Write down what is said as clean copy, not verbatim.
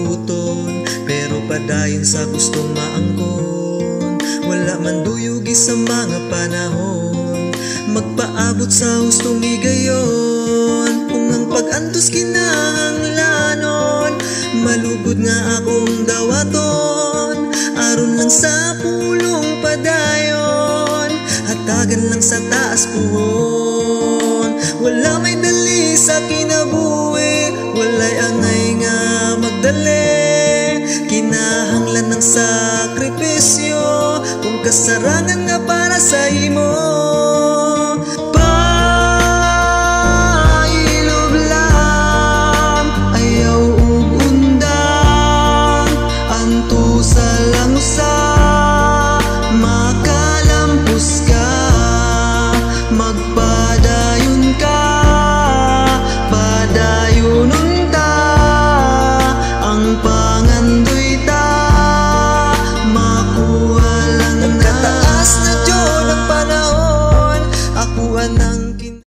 maluton, pero padayon sa gustong maangkon. Wala man duyugi sa mga panahon, magpaabot sa hustong higayon. Kung ang pag-antos kinahanglanon, malugod nga akong dawaton. Aron lang sa pulong padayon, hatagan lang sa taas puhon. Wala may dali sa kinabuhi, walay angay nga magdali. Kinahanglan ng sakripisyo, kung kasarangan nga para sa imo.